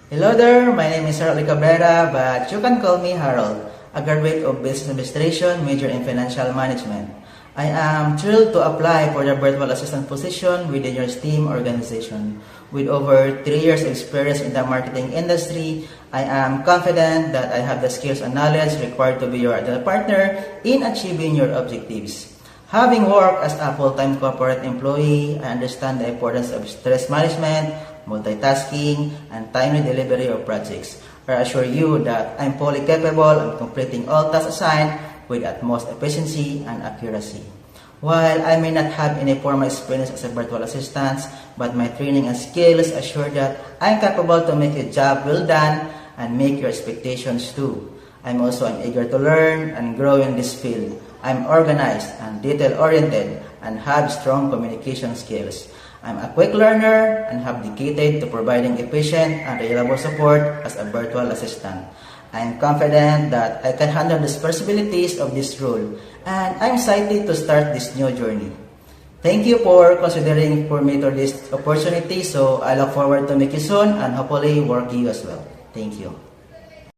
Hello there, my name is Harold Cabrera, but you can call me Harold, a graduate of Business Administration, major in Financial Management. I am thrilled to apply for the virtual assistant position within your STEAM organization. With over 3 years experience in the marketing industry, I am confident that I have the skills and knowledge required to be your ideal partner in achieving your objectives. Having worked as a full-time corporate employee, I understand the importance of stress management, multitasking, and timely delivery of projects. I assure you that I'm fully capable of completing all tasks assigned with utmost efficiency and accuracy. While I may not have any formal experience as a virtual assistant, but my training and skills assure that I'm capable to make a job well done and make your expectations too. I'm also eager to learn and grow in this field. I'm organized and detail-oriented and have strong communication skills. I'm a quick learner and have dedicated to providing efficient and reliable support as a virtual assistant. I'm confident that I can handle the responsibilities of this role, and I'm excited to start this new journey. Thank you for considering for me to this opportunity, so I look forward to meet you soon and hopefully work you as well. Thank you.